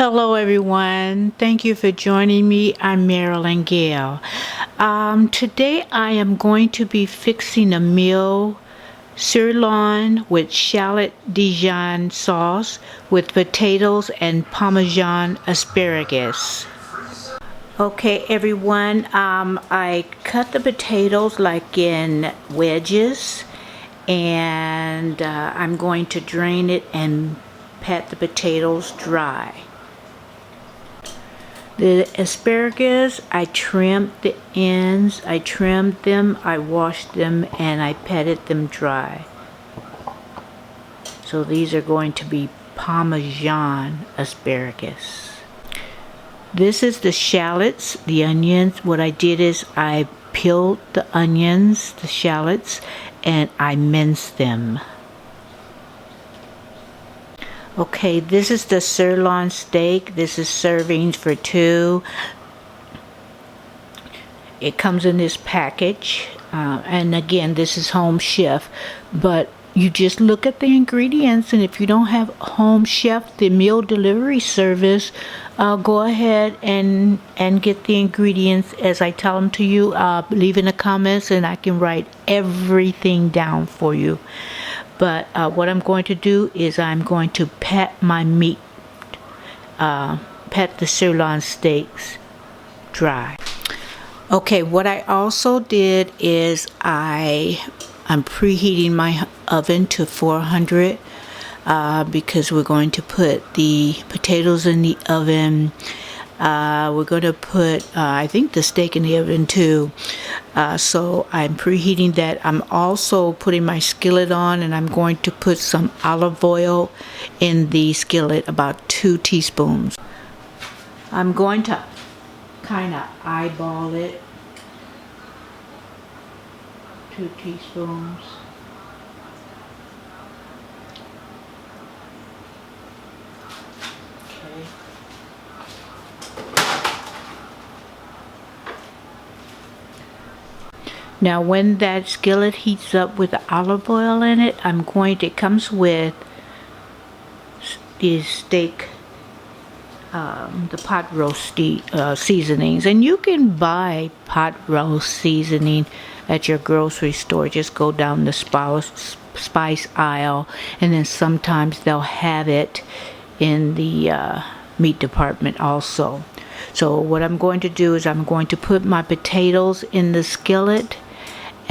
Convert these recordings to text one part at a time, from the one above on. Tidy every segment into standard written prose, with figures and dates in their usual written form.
Hello, everyone. Thank you for joining me. I'm Marilyn Gale. Today I am going to be fixing a meal sirloin with Shallot Dijon sauce with potatoes and Parmesan asparagus. Okay, everyone, I cut the potatoes like in wedges, and I'm going to drain it and pat the potatoes dry. The asparagus, I trimmed the ends, I trimmed them, I washed them, and I patted them dry. So these are going to be Parmesan asparagus. This is the shallots, the onions. What I did is I peeled the onions, the shallots, and I minced them. Okay, this is the sirloin steak. This is servings for 2. It comes in this package. And again, this is Home Chef. But you just look at the ingredients, and if you don't have Home Chef, the meal delivery service, go ahead and get the ingredients as I tell them to you. Leave in the comments, and I can write everything down for you. But what I'm going to do is I'm going to pat my meat, pat the sirloin steaks dry. Okay, what I also did is I'm preheating my oven to 400 because we're going to put the potatoes in the oven. We're going to put, I think, the steak in the oven too. So I'm preheating that. I'm also putting my skillet on, and I'm going to put some olive oil in the skillet, about 2 teaspoons. I'm going to kind of eyeball it. 2 teaspoons. Okay. Now when that skillet heats up with the olive oil in it, it comes with these steak, the pot roast seasonings. And you can buy pot roast seasoning at your grocery store. Just go down the spice aisle, and then sometimes they'll have it in the meat department also. So what I'm going to do is I'm going to put my potatoes in the skillet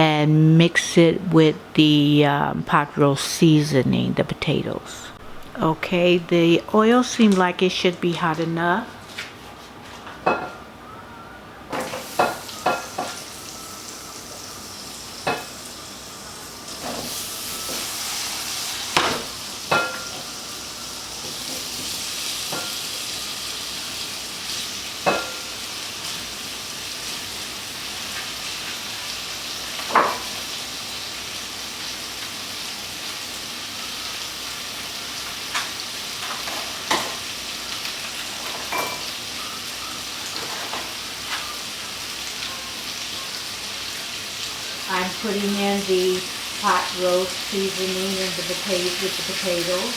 and mix it with the pot roast seasoning, the potatoes. Okay, the oil seemed like it should be hot enough. I'm putting in the pot roast seasoning and the potatoes with the potatoes.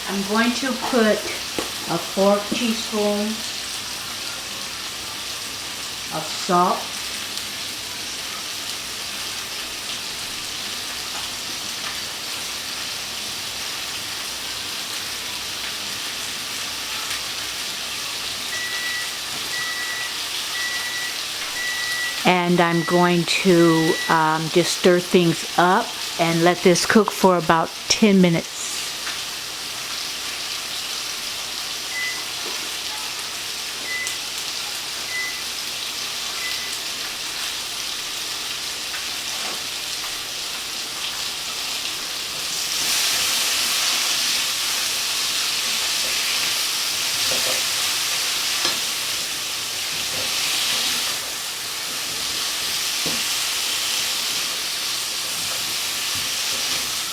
I'm going to put a 4 teaspoons of salt, and I'm going to just stir things up and let this cook for about 10 minutes.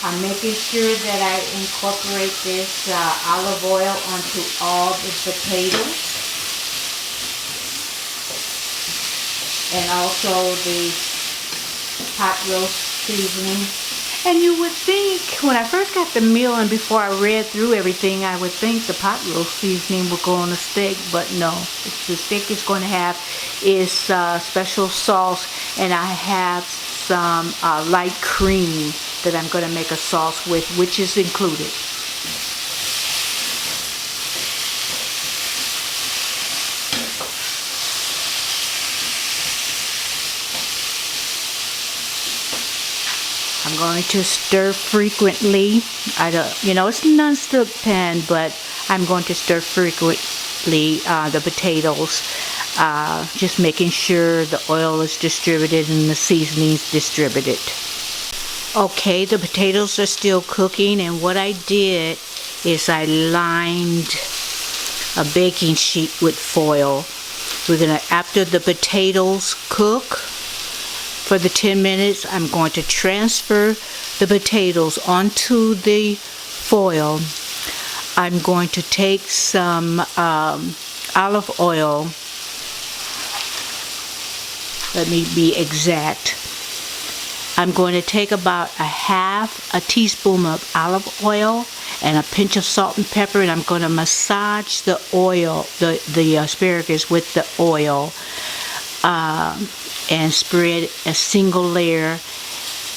I'm making sure that I incorporate this olive oil onto all the potatoes and also the hot roast seasoning. And you would think, when I first got the meal and before I read through everything, I would think the pot roast seasoning would go on the steak, but no. The steak is going to have is special sauce, and I have some light cream that I'm going to make a sauce with, which is included. I'm going to stir frequently. It's a non-stick pan, but I'm going to stir frequently the potatoes, just making sure the oil is distributed and the seasonings distributed. Okay, the potatoes are still cooking, and what I did is I lined a baking sheet with foil. After the potatoes cook, for the 10 minutes, I'm going to transfer the potatoes onto the foil. I'm going to take some olive oil. Let me be exact. I'm going to take about a half a teaspoon of olive oil and a pinch of salt and pepper, and I'm going to massage the oil, the asparagus with the oil. And spread a single layer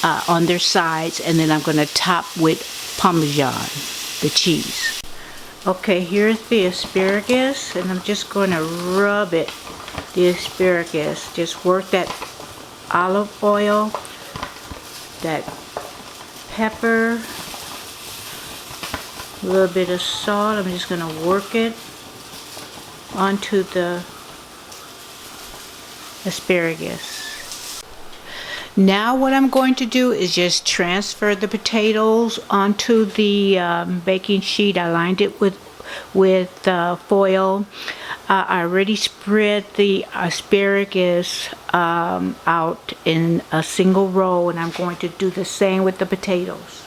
on their sides, and then I'm going to top with Parmesan, the cheese. Okay, here's the asparagus, and I'm just going to rub it, the asparagus. Just work that olive oil, that pepper, a little bit of salt. I'm just going to work it onto the asparagus. Now what I'm going to do is just transfer the potatoes onto the baking sheet. I lined it with foil. I already spread the asparagus out in a single row, and I'm going to do the same with the potatoes.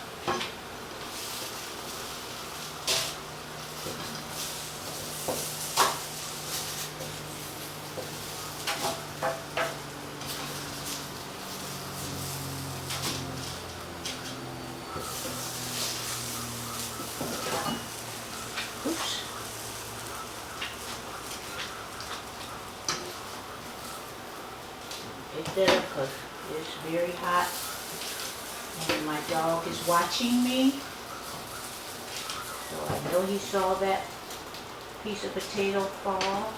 Oops. Pick that up because it's very hot and my dog is watching me. So I know he saw that piece of potato fall.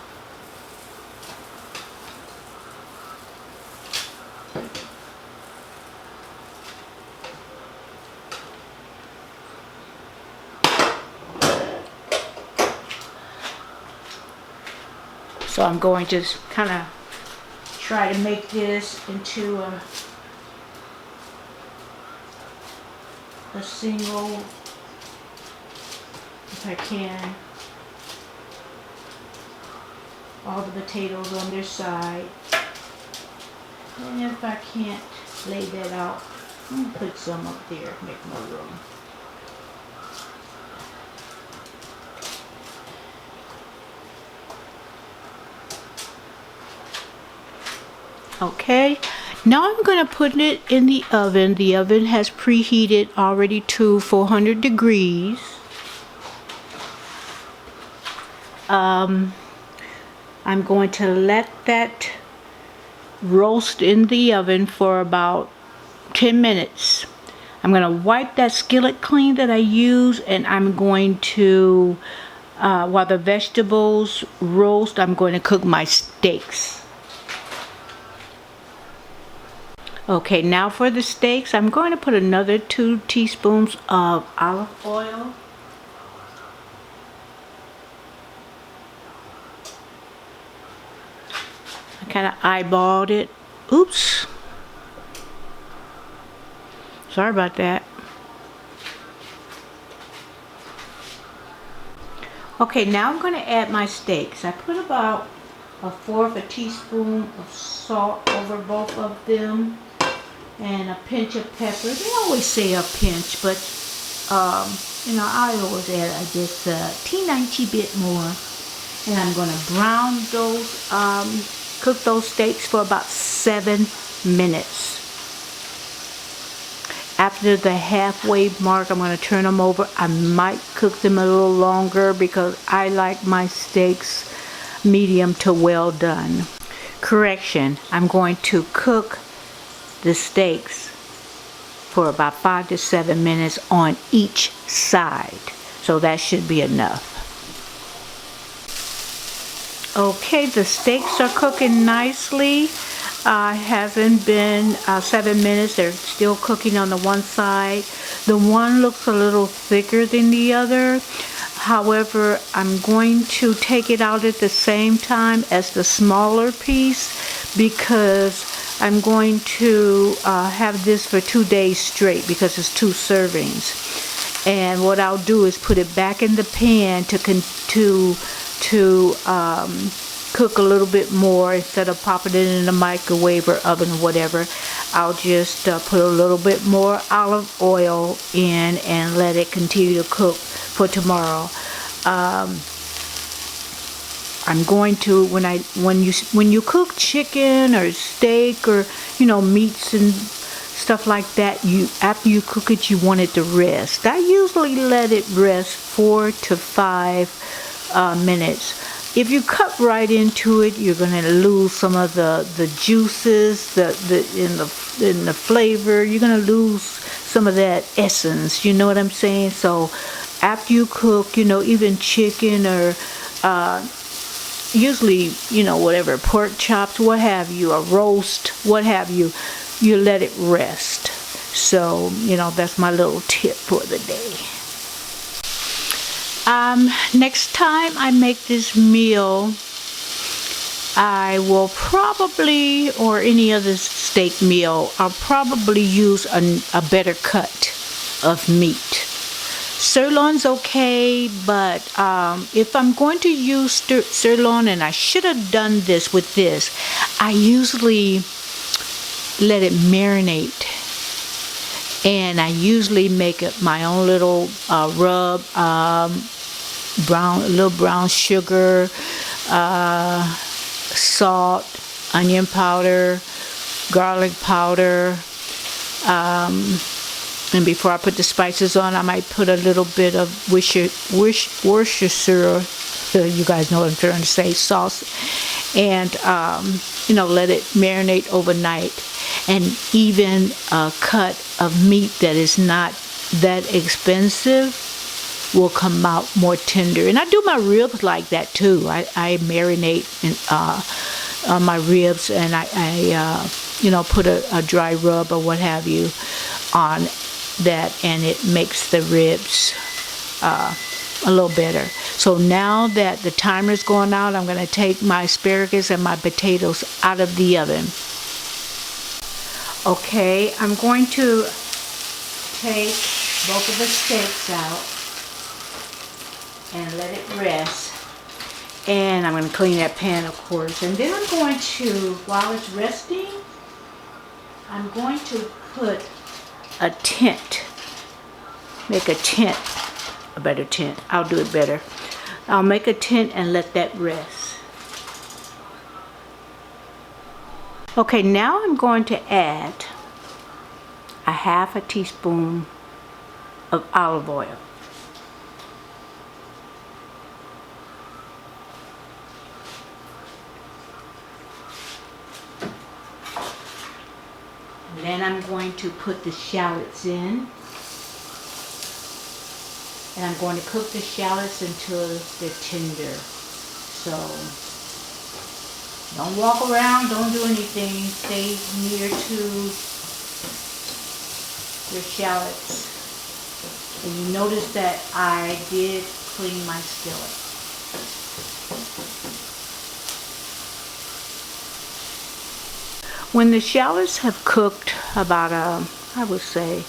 So I'm going to kind of try to make this into a single, if I can, all the potatoes on their side. And if I can't lay that out, I'm going to put some up there, make more room. Okay, now I'm going to put it in the oven. The oven has preheated already to 400 degrees. I'm going to let that roast in the oven for about 10 minutes. I'm going to wipe that skillet clean that I use, and I'm going to, while the vegetables roast, I'm going to cook my steaks. Okay, now for the steaks, I'm going to put another 2 teaspoons of olive oil. I kind of eyeballed it. Oops. Sorry about that. Okay, now I'm going to add my steaks. I put about 1/4 teaspoon of salt over both of them. and a pinch of pepper. They always say a pinch, but you know, I always add just a teeny bit more. And I'm going to brown those, cook those steaks for about 7 minutes. After the halfway mark, I'm going to turn them over. I might cook them a little longer because I like my steaks medium to well done. Correction, I'm going to cook the steaks for about 5 to 7 minutes on each side. So that should be enough. Okay, the steaks are cooking nicely. Hasn't been 7 minutes. They're still cooking on the one side. The one looks a little thicker than the other. However, I'm going to take it out at the same time as the smaller piece because I'm going to have this for 2 days straight because it's 2 servings. And what I'll do is put it back in the pan to cook a little bit more instead of popping it in the microwave or oven or whatever. I'll just put a little bit more olive oil in and let it continue to cook for tomorrow. I'm going to when you cook chicken or steak or meats and stuff like that, after you cook it, you want it to rest. I usually let it rest 4 to 5 minutes. If you cut right into it, you're going to lose some of the juices, in the flavor. You're going to lose some of that essence. You know what I'm saying? So after you cook, even chicken or usually, whatever, pork chops, what have you, a roast, what have you, you let it rest. So, that's my little tip for the day. Next time I make this meal, I will probably, or any other steak meal, I'll probably use a better cut of meat. Sirloin's okay, but if I'm going to use sirloin, and I should have done this with this, I usually let it marinate. And I usually make it my own little rub, little brown sugar, salt, onion powder, garlic powder, and before I put the spices on, I might put a little bit of Worcestershire, you guys know what I'm trying to say, sauce, and let it marinate overnight. And even a cut of meat that is not that expensive will come out more tender. And I do my ribs like that too. I marinate on my ribs, and I put a dry rub or what have you on that, and it makes the ribs a little better. So now that the timer's going out, I'm going to take my asparagus and my potatoes out of the oven. Okay, I'm going to take both of the steaks out and let it rest. And I'm going to clean that pan, of course. And then I'm going to, while it's resting, I'm going to put a tent. Make a tent, a better tent. I'll do it better. I'll make a tent and let that rest. Okay, now I'm going to add a half a teaspoon of olive oil. And then I'm going to put the shallots in. And I'm going to cook the shallots until they're tender. So don't walk around, don't do anything. Stay near to your shallots. And you notice that I did clean my skillet. When the shallots have cooked about I would say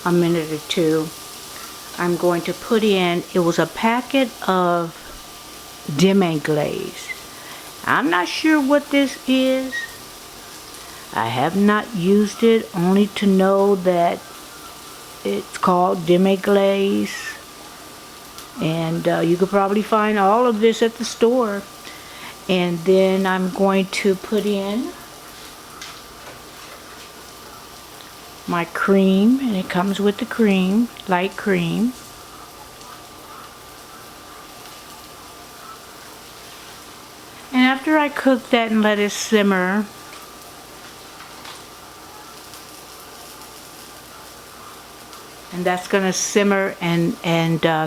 a minute or two, I'm going to put in, it was a packet of demi-glaze. I'm not sure what this is, I have not used it, only to know that it's called demi-glaze. And you could probably find all of this at the store. And then I'm going to put in my cream, and it comes with the cream, light cream. And after I cook that and let it simmer, and that's going to simmer and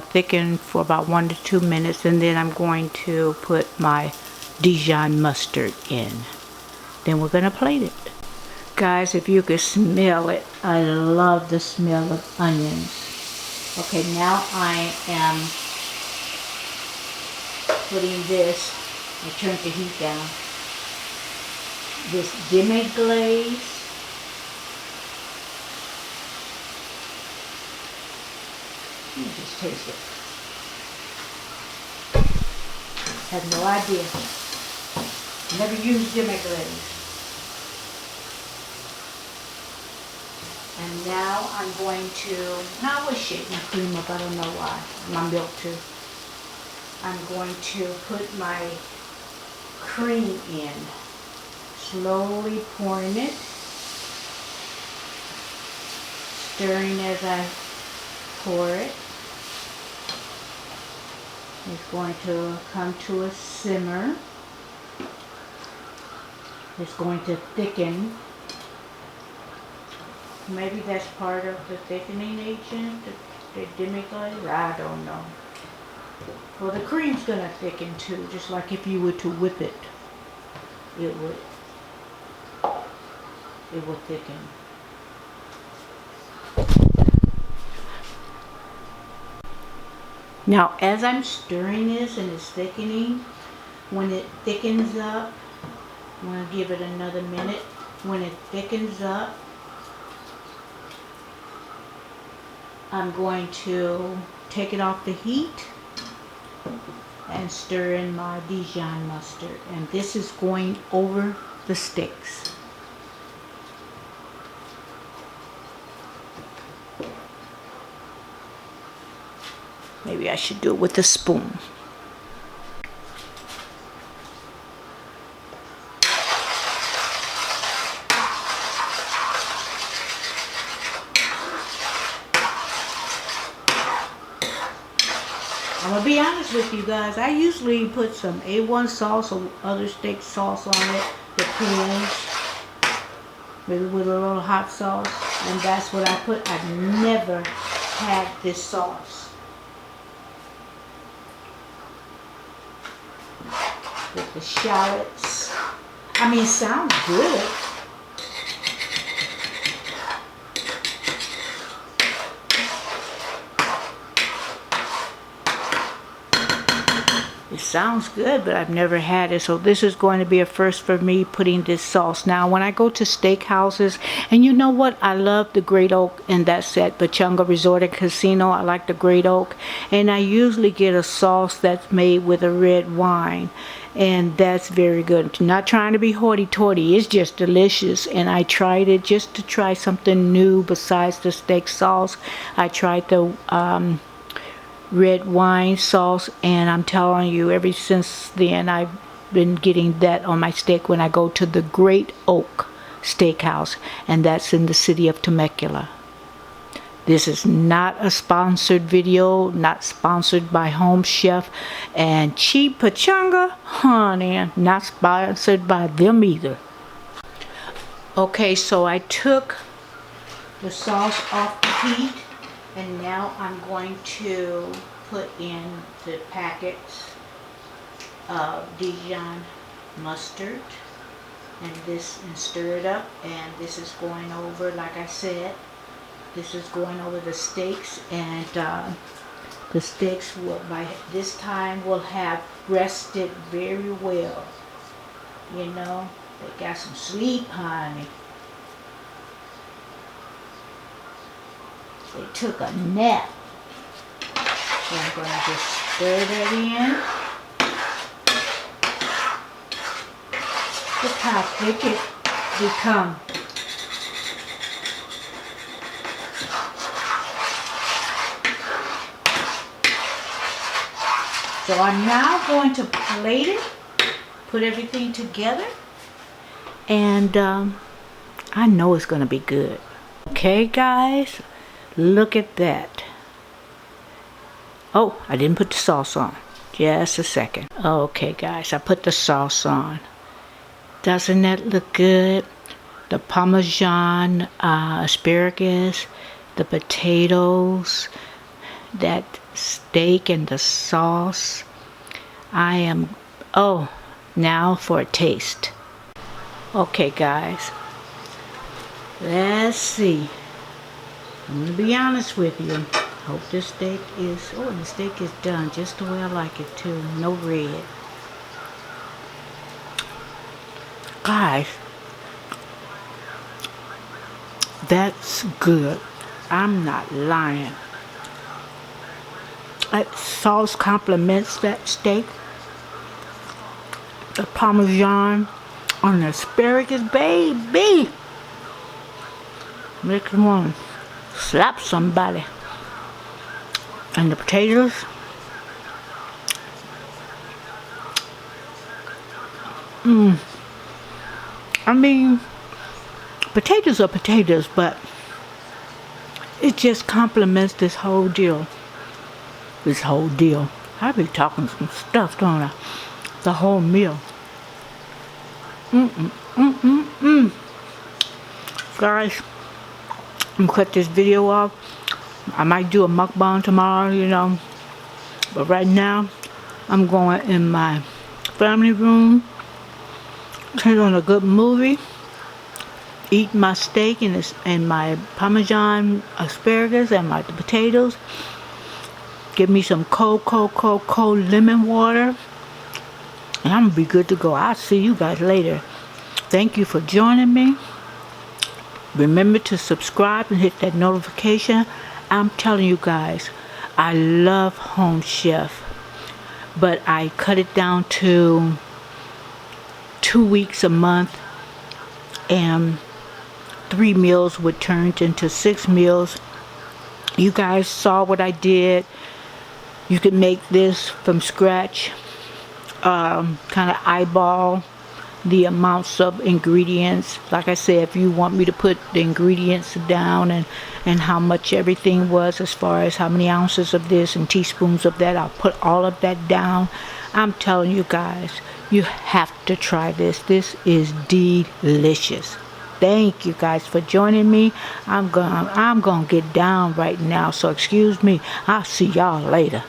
thicken for about 1 to 2 minutes, and then I'm going to put my Dijon mustard in. Then we're going to plate it. Guys, if you could smell it, I love the smell of onions. Okay, now I am putting this, I turned the heat down, this demi-glaze. Let me just taste it. Have no idea. Never used demi-glaze. And now I'm going to, now I will shake my cream up, I don't know why, my milk too. I'm going to put my cream in, slowly pouring it, stirring as I pour it. It's going to come to a simmer. It's going to thicken. Maybe that's part of the thickening agent, the demi-glaze, I don't know. Well, the cream's going to thicken too, just like if you were to whip it, it would thicken. Now, as I'm stirring this and it's thickening, when it thickens up, I'm going to give it another minute. When it thickens up, I'm going to take it off the heat and stir in my Dijon mustard. And this is going over the steaks. Maybe I should do it with a spoon. I'm gonna be honest with you guys, I usually put some A1 sauce or other steak sauce on it, depends, maybe with a little hot sauce, and that's what I put. I've never had this sauce. With the shallots. I mean, it sounds good. It sounds good, but I've never had it, so this is going to be a first for me, putting this sauce. Now, when I go to steakhouses, and you know what, I love the Great Oak, and that's at Pechanga Resort and Casino. I like the Great Oak, and I usually get a sauce that's made with a red wine, and that's very good. I'm not trying to be hoity-toity, it's just delicious, and I tried it just to try something new besides the steak sauce. I tried the red wine sauce, and I'm telling you, ever since then I've been getting that on my steak when I go to the Great Oak Steakhouse, and that's in the city of Temecula. This is not a sponsored video, not sponsored by Home Chef and Cheap Pechanga, honey, not sponsored by them either. Okay, so I took the sauce off the heat, and now I'm going to put in the packets of Dijon mustard and stir it up, and this is going over, like I said, this is going over the steaks, and the steaks will, by this time, will have rested very well. You know, they got some sleep, honey. They took a nap. So I'm going to just stir that in. Look how thick become. So I'm now going to plate it, put everything together, and I know it's going to be good. Okay, guys, look at that. Oh, I didn't put the sauce on. Just a second. Okay, guys, I put the sauce on. Doesn't that look good? The Parmesan asparagus, the potatoes, that steak and the sauce. Oh, now for a taste. Okay, guys, let's see. I'm gonna be honest with you. Hope this steak is, the steak is done just the way I like it too. No red. Guys, that's good. I'm not lying. That sauce complements that steak. The Parmesan on the asparagus, baby. Make you want to slap somebody. And the potatoes. I mean, potatoes are potatoes, but it just complements this whole deal. I be talking some stuff, don't I? The whole meal. Guys, I'm gonna cut this video off. I might do a mukbang tomorrow, you know. But right now, I'm going in my family room, turn on a good movie, eat my steak and my Parmesan asparagus and my potatoes. Give me some cold lemon water, and I'm gonna be good to go. I'll see you guys later. Thank you for joining me. Remember to subscribe and hit that notification. I'm telling you guys, I love Home Chef, but I cut it down to 2 weeks a month, and 3 meals would turn into 6 meals. You guys saw what I did. You can make this from scratch, kind of eyeball the amounts of ingredients. Like I said, if you want me to put the ingredients down and how much everything was, as far as how many ounces of this and teaspoons of that, I'll put all of that down. I'm telling you guys, you have to try this. This is delicious. Thank you guys for joining me. I'm gonna get down right now, so excuse me. I'll see y'all later.